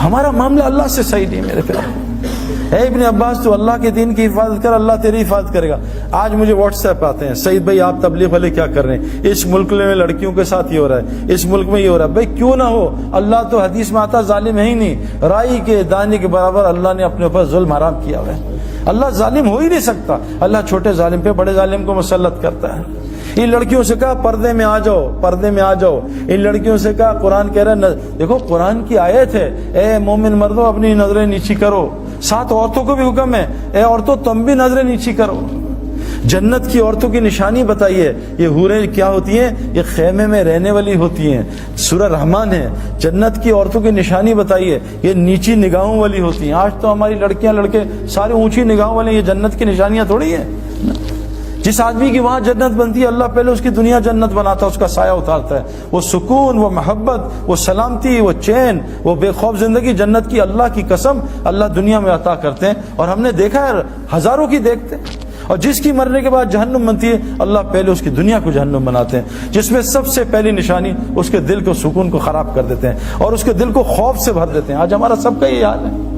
تو ہمارا معاملہ اللہ سے صحیح نہیں میرے پیارے۔ اے ابن عباس تو اللہ کے دین کی حفاظت کر، اللہ تیری حفاظت کرے گا۔ آج مجھے واٹس ایپ آتے ہیں، سعید بھائی آپ تبلیغ والے کیا کر رہے ہیں، اس ملک میں لڑکیوں کے ساتھ یہ ہو رہا ہے، اس ملک میں یہ ہو رہا ہے۔ بھائی کیوں نہ ہو، اللہ تو حدیث میں آتا ظالم ہے ہی نہیں، رائی کے دانے کے برابر اللہ نے اپنے اوپر ظلم حرام کیا ہوا ہے۔ اللہ ظالم ہو ہی نہیں سکتا، اللہ چھوٹے ظالم پہ بڑے ظالم کو مسلط کرتا ہے۔ ان لڑکیوں سے کہا پردے میں آ جاؤ، پردے میں آ جاؤ۔ ان لڑکیوں سے کہا، قرآن کہہ رہا ہے، دیکھو قرآن کی آیت ہے، اے مومن مردوں اپنی نظریں نیچی کرو۔ ساتھ عورتوں کو بھی حکم ہے، اے عورتوں تم بھی نظریں نیچی کرو۔ جنت کی عورتوں کی نشانی بتائیے، یہ حوریں کیا ہوتی ہیں، یہ خیمے میں رہنے والی ہوتی ہیں، سورہ رحمان ہے۔ جنت کی عورتوں کی نشانی بتائیے، یہ نیچی نگاہوں والی ہوتی ہیں۔ آج تو ہماری لڑکیاں لڑکے سارے اونچی نگاہوں والے، یہ جنت کی نشانیاں تھوڑی ہیں۔ جس آدمی کی وہاں جنت بنتی ہے، اللہ پہلے اس کی دنیا جنت بناتا ہے، اس کا سایہ اتارتا ہے۔ وہ سکون، وہ محبت، وہ سلامتی، وہ چین، وہ بے خوف زندگی جنت کی اللہ کی قسم اللہ دنیا میں عطا کرتے ہیں۔ اور ہم نے دیکھا ہے، ہزاروں کی دیکھتے ہیں۔ اور جس کی مرنے کے بعد جہنم بنتی ہے، اللہ پہلے اس کی دنیا کو جہنم بناتے ہیں، جس میں سب سے پہلی نشانی اس کے دل کو، سکون کو خراب کر دیتے ہیں اور اس کے دل کو خوف سے بھر دیتے ہیں۔ آج ہمارا سب کا یہ حال ہے۔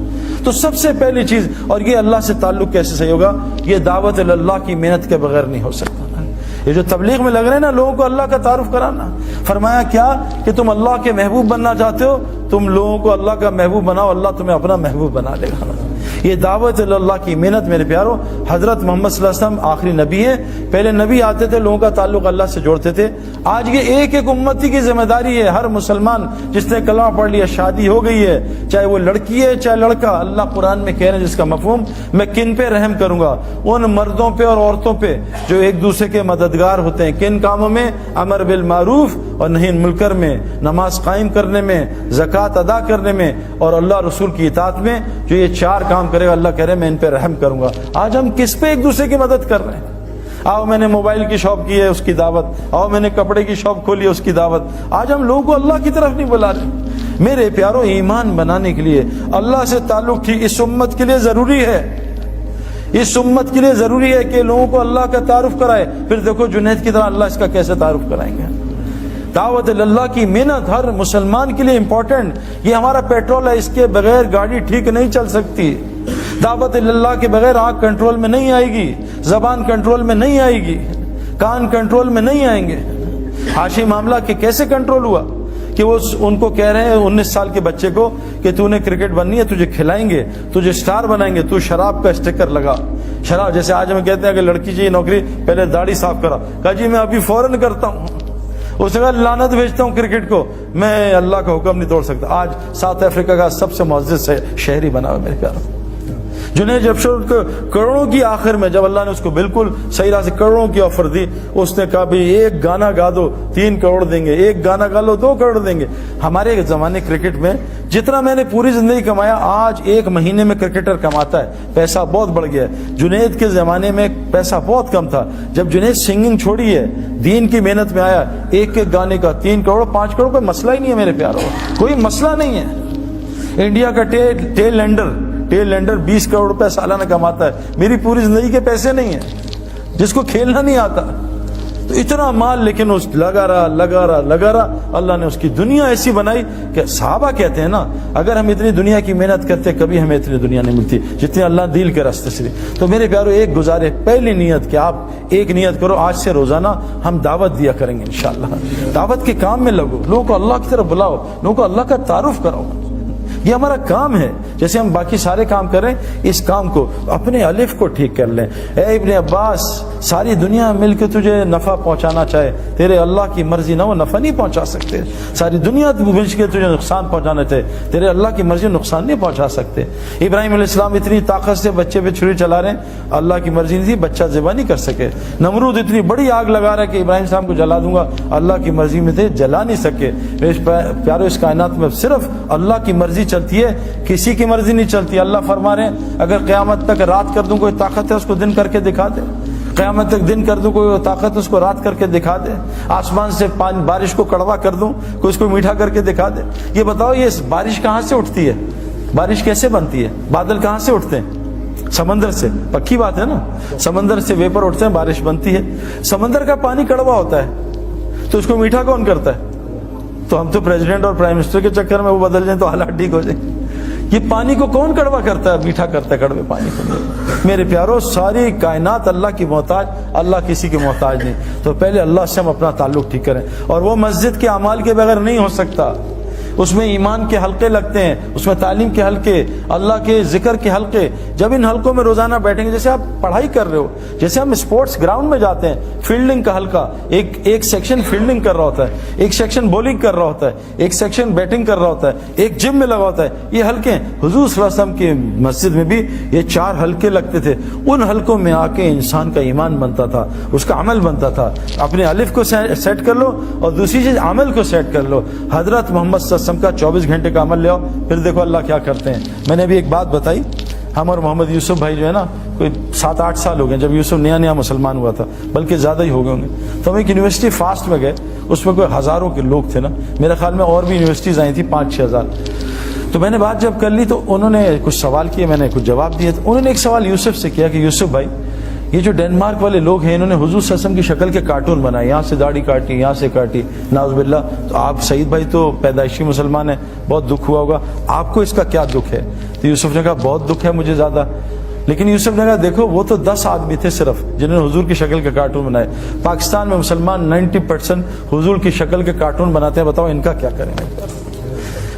تو سب سے پہلی چیز، اور یہ اللہ سے تعلق کیسے صحیح ہوگا، یہ دعوت اللہ کی محنت کے بغیر نہیں ہو سکتا۔ یہ جو تبلیغ میں لگ رہے ہیں نا لوگوں کو اللہ کا تعارف کرانا، فرمایا کیا کہ تم اللہ کے محبوب بننا چاہتے ہو، تم لوگوں کو اللہ کا محبوب بناؤ، اللہ تمہیں اپنا محبوب بنا لے گا۔ یہ دعوت اللہ کی محنت میرے پیارو، حضرت محمد صلی اللہ علیہ وسلم آخری نبی ہے، پہلے نبی آتے تھے لوگوں کا تعلق اللہ سے جوڑتے تھے۔ آج یہ ایک ایک امتی کی ذمہ داری ہے، ہر مسلمان جس نے کلمہ پڑھ لیا، شادی ہو گئی ہے، چاہے وہ لڑکی ہے چاہے لڑکا، اللہ قرآن میں کہہ رہے ہیں جس کا مفہوم، میں کن پہ رحم کروں گا، ان مردوں پہ اور عورتوں پہ جو ایک دوسرے کے مددگار ہوتے ہیں۔ کن کاموں میں؟ امر بالمعروف اور نہی عن المنکر میں، نماز قائم کرنے میں، زکوٰۃ ادا کرنے میں، اور اللہ رسول کی اطاعت میں۔ جو یہ چار کام کرے گا، اللہ کہہ رہے ہیں میں ان پہ رحم کروں گا۔ آج ہم کس پہ ایک دوسرے کی مدد کر رہے ہیں؟ آؤ میں نے موبائل کی شاپ کی ہے، اس کی دعوت، آؤ میں نے کپڑے کی شاپ کھولی ہے، اس کی دعوت۔ آج ہم لوگوں کو اللہ کی طرف نہیں بلا رہے۔ میرے پیاروں، ایمان بنانے کے لیے اللہ سے تعلق ٹھیک اس امت کے لیے ضروری ہے، اس امت کے لیے ضروری ہے کہ لوگوں کو اللہ کا تعارف کرائے۔ پھر دیکھو جنید کی طرح اللہ اس کا کیسے تعارف کرائیں گے۔ دعوت اللہ کی محنت ہر مسلمان کے لیے امپورٹنٹ، یہ ہمارا پیٹرول ہے، اس کے بغیر گاڑی ٹھیک نہیں چل سکتی۔ دعوت اللہ کے بغیر آنکھ کنٹرول میں نہیں آئے گی، زبان کنٹرول میں نہیں آئے گی، کان کنٹرول میں نہیں آئیں گے۔ حاشی معاملہ کہ کیسے کنٹرول ہوا کہ وہ ان کو کہہ رہے ہیں 19 سال کے بچے کو کہ تو نے کرکٹ بننی ہے، تجھے کھلائیں گے، تجھے سٹار بنائیں گے، تو شراب کا اسٹیکر لگا۔ شراب جیسے آج ہم کہتے ہیں کہ لڑکی چاہیے نوکری، پہلے داڑھی صاف کرا، کہا جی میں ابھی فوراً کرتا ہوں۔ اس نے کہا لعنت بھیجتا ہوں کرکٹ کو، میں اللہ کا حکم نہیں توڑ سکتا۔ آج ساؤتھ افریقہ کا سب سے معزز شہری بنا ہوا میرے پیاروں۔ جنید جمشید کو کروڑوں کی آخر میں جب اللہ نے اس کو بالکل صحیح راہ سے کروڑوں کی آفر دی، اس نے کہا بھی ایک گانا گا دو 3 کروڑ دیں گے، ایک گانا گا لو 2 کروڑ دیں گے۔ ہمارے زمانے کرکٹ میں جتنا میں نے پوری زندگی کمایا، آج 1 مہینے میں کرکٹر کماتا ہے، پیسہ بہت بڑھ گیا ہے۔ جنید کے زمانے میں پیسہ بہت کم تھا۔ جب جنید سنگنگ چھوڑی ہے، دین کی محنت میں آیا، ایک گانے کا 3 کروڑ 5 کروڑ کوئی مسئلہ ہی نہیں ہے میرے پیاروں، کوئی مسئلہ نہیں ہے۔ انڈیا کا ٹیل لینڈر 20 کروڑ روپے سالانہ کماتا ہے، میری پوری زندگی کے پیسے نہیں ہیں، جس کو کھیلنا نہیں آتا۔ تو اتنا مال، لیکن اس لگا رہا۔ اللہ نے اس کی دنیا ایسی بنائی کہ صحابہ کہتے ہیں نا، اگر ہم اتنی دنیا کی محنت کرتے کبھی ہمیں اتنی دنیا نہیں ملتی جتنی اللہ دین کے راستے سے۔ تو میرے پیارو، ایک گزارے، پہلی نیت کہ آپ ایک نیت کرو، آج سے روزانہ ہم دعوت دیا کریں گے انشاءاللہ۔ دعوت کے کام میں لگو، لوگوں کو اللہ کی طرف بلاؤ، لوگوں کو اللہ کا تعارف کراؤ۔ یہ ہمارا کام ہے، جیسے ہم باقی سارے کام کر رہے ہیں، اس کام کو اپنے الف کو ٹھیک کر لیں۔ اے ابن عباس، ساری دنیا مل کے تجھے نفع پہنچانا چاہے، تیرے اللہ کی مرضی نہ وہ نفع نہیں پہنچا سکتے۔ ساری دنیا مل کے تجھے نقصان پہنچانا چاہے، تیرے اللہ کی مرضی نقصان نہیں پہنچا سکتے۔ ابراہیم علیہ السلام اتنی طاقت سے بچے پہ چھری چلا رہے ہیں، اللہ کی مرضی نہیں تھی، بچہ ذبح نہیں کر سکے۔ نمرود اتنی بڑی آگ لگا رہا ہے کہ ابراہیم السلام کو جلا دوں گا، اللہ کی مرضی میں تھے، جلا نہیں سکے۔ پیارو، اس کائنات میں صرف اللہ کی مرضی چلتی ہے، کسی کی مرضی نہیں چلتی۔ اللہ فرما رہے ہیں اگر قیامت تک رات کر دوں کوئی طاقت ہے اس کو دن کر کے دکھا دے، قیامت تک دن کر دوں کوئی طاقت اس کو رات کر کے دکھا دے، آسمان سے بارش کو کڑوا کر دوں کوئی اس کو میٹھا کر کے دکھا دے۔ یہ بتاؤ یہ بارش کہاں سے اٹھتی ہے؟ بارش کیسے بنتی ہے؟ بادل کہاں سے اٹھتے ہیں؟ سمندر سے، پکی بات ہے نا، سمندر سے ویپر اٹھتے ہیں، بارش بنتی ہے۔ سمندر کا پانی کڑوا ہوتا ہے تو اس کو میٹھا کون کرتا ہے؟ تو ہم تو پریزیڈنٹ اور پرائم منسٹر کے چکر میں وہ بدل جائیں تو حالات ٹھیک ہو جائیں۔ یہ پانی کو کون کڑوا کرتا ہے؟ میٹھا کرتا ہے کڑوے پانی کو۔ میرے پیارو، ساری کائنات اللہ کی محتاج، اللہ کسی کی محتاج نہیں۔ تو پہلے اللہ سے ہم اپنا تعلق ٹھیک کریں، اور وہ مسجد کے اعمال کے بغیر نہیں ہو سکتا۔ اس میں ایمان کے حلقے لگتے ہیں، اس میں تعلیم کے حلقے، اللہ کے ذکر کے حلقے۔ جب ان حلقوں میں روزانہ بیٹھیں گے، جیسے آپ پڑھائی کر رہے ہو، جیسے ہم اسپورٹس گراؤنڈ میں جاتے ہیں، فیلڈنگ کا حلقہ، ایک سیکشن فیلڈنگ کر رہا ہوتا ہے، ایک سیکشن بولنگ کر رہا ہوتا ہے، ایک سیکشن بیٹنگ کر رہا ہوتا ہے، ایک جم میں لگا ہوتا ہے۔ یہ حلقے ہیں۔ حضور صلی اللہ علیہ وسلم کی مسجد میں بھی یہ 4 حلقے لگتے تھے۔ ان حلقوں میں آ کے انسان کا ایمان بنتا تھا، اس کا عمل بنتا تھا۔ اپنے الف کو سیٹ کر لو، اور دوسری چیز عمل کو سیٹ کر لو۔ حضرت محمد صلی اللہ علیہ وسلم کا 24 گھنٹے کا عمل لے آؤ، پھر دیکھو اللہ کیا کرتے ہیں۔ میں نے ابھی ایک بات بتائی، ہم اور محمد یوسف بھائی جو ہے نا، کوئی 7-8 سال ہو گئے جب یوسف نیا مسلمان ہوا تھا، بلکہ زیادہ ہی ہو گئے ہوں گے۔ تو ہم ایک یونیورسٹی فاسٹ میں گئے، اس میں کوئی ہزاروں کے لوگ تھے نا، میرے خیال میں اور بھی یونیورسٹیز آئی تھیں 5-6 ہزار۔ تو میں نے بات جب کر لی تو انہوں نے کچھ سوال کیے، میں نے کچھ جواب دیے۔ تو انہوں نے ایک سوال یوسف سے کیا کہ یوسف بھائی، یہ جو ڈینمارک والے لوگ ہیں، انہوں نے حضور صلی اللہ علیہ وسلم کی شکل کے کارٹون بنائے، یہاں سے داڑھی کاٹی، یہاں سے کاٹی، نعوذ باللہ۔ تو آپ سعید بھائی تو پیدائشی مسلمان ہیں، بہت دکھ ہوا ہوگا، آپ کو اس کا کیا دکھ ہے؟ تو یوسف نے کہا بہت دکھ ہے مجھے زیادہ۔ لیکن یوسف نے کہا دیکھو، وہ تو 10 آدمی تھے صرف جنہوں نے حضور کی شکل کے کارٹون بنائے، پاکستان میں مسلمان 90% حضور کی شکل کے کارٹون بناتے ہیں، بتاؤ ان کا کیا کریں گے؟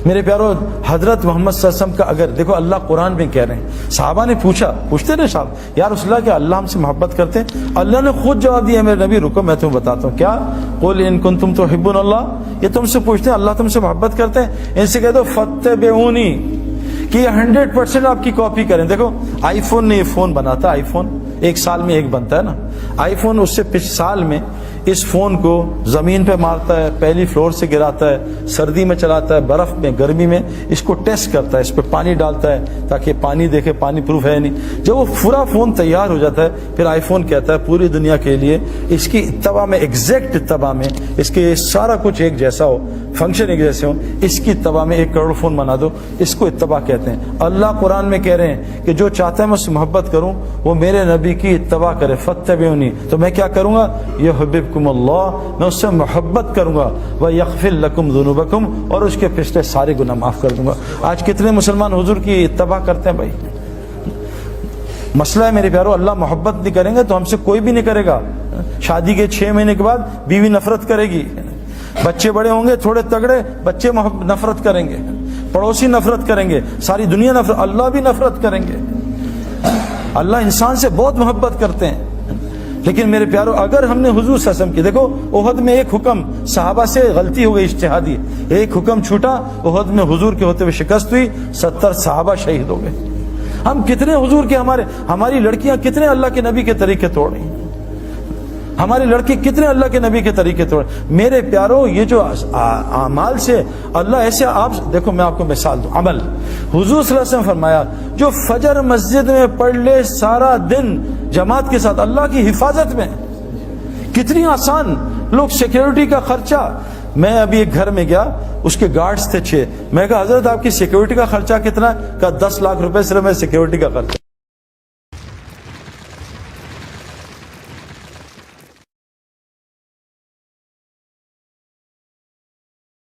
میرے پیارو، حضرت محمد صلی اللہ علیہ وسلم کا اگر دیکھو، اللہ قرآن میں کہہ رہے ہیں، صحابہ نے پوچھتے نا صاحب، یا رسول اللہ کہ اللہ ہم سے محبت کرتے ہیں؟ اللہ نے خود جواب دیا، میرے نبی رکو میں تمہیں بتاتا ہوں۔ کیا؟ قل ان کنتم تحبون اللہ، یہ تم سے پوچھتے ہیں اللہ تم سے محبت کرتے ہیں؟ ان سے کہہ دو فاتبعونی، کہ یہ 100% آپ کی کاپی کریں۔ دیکھو آئی فون نے یہ فون بناتا، آئی فون 1 سال میں ایک بنتا ہے نا، آئی فون اس سے پچھلے سال میں اس فون کو زمین پہ مارتا ہے، پہلی فلور سے گراتا ہے، سردی میں چلاتا ہے، برف میں، گرمی میں، اس کو ٹیسٹ کرتا ہے، اس پہ پانی ڈالتا ہے تاکہ پانی دیکھے پانی پروف ہے نہیں۔ جب وہ پورا فون تیار ہو جاتا ہے، پھر آئی فون کہتا ہے پوری دنیا کے لیے اس کی اتباع میں، ایگزیکٹ اتباع میں، اس کے سارا کچھ ایک جیسا ہو، فنکشن ایک جیسے ہو، اس کی اتباع میں 1 کروڑ فون بنا دو، اس کو اتباع کہتے ہیں۔ اللہ قرآن میں کہہ رہے ہیں کہ جو چاہتا ہے میں اس سے محبت کروں، وہ میرے نبی کی اتباع کرے، فاتبعونی۔ تو میں کیا کروں گا؟ یحببکم اللہ، میں اس سے محبت کروں گا، ویغفر لکم ذنوبکم، اور اس کے پچھلے سارے گناہ معاف کر دوں گا۔ آج کتنے مسلمان حضور کی اتباع کرتے ہیں بھائی؟ مسئلہ ہے میرے پیارو، اللہ محبت نہیں کریں گے تو ہم سے کوئی بھی نہیں کرے گا۔ شادی کے 6 مہینے کے بعد بیوی نفرت کرے گی، بچے بڑے ہوں گے تھوڑے تگڑے، بچے نفرت کریں گے، پڑوسی نفرت کریں گے، ساری دنیا نفرت، اللہ بھی نفرت کریں گے۔ اللہ انسان سے بہت محبت کرتے ہیں۔ لیکن میرے پیارو، اگر ہم نے حضور صلی اللہ علیہ وسلم کی، دیکھو احد میں ایک حکم صحابہ سے غلطی ہو گئی اجتہادی، ایک حکم چھوٹا، احد میں حضور کے ہوتے ہوئے شکست ہوئی، 70 صحابہ شہید ہو گئے۔ ہم کتنے حضور کے، ہماری لڑکیاں کتنے اللہ کے نبی کے طریقے توڑ رہی ہیں، ہماری لڑکی کتنے اللہ کے نبی کے طریقے توڑ۔ میرے پیارو، یہ جو اعمال سے اللہ ایسے، آپ دیکھو میں آپ کو مثال دوں، عمل حضور صلی اللہ علیہ وسلم فرمایا جو فجر مسجد میں پڑھ لے سارا دن جماعت کے ساتھ اللہ کی حفاظت میں، کتنی آسان۔ لوگ سیکیورٹی کا خرچہ، میں ابھی ایک گھر میں گیا، اس کے گارڈز تھے 6، میں کہا حضرت آپ کی سیکیورٹی کا خرچہ کتنا؟ کہا 10 لاکھ روپے صرف میں سیکیورٹی کا خرچہ۔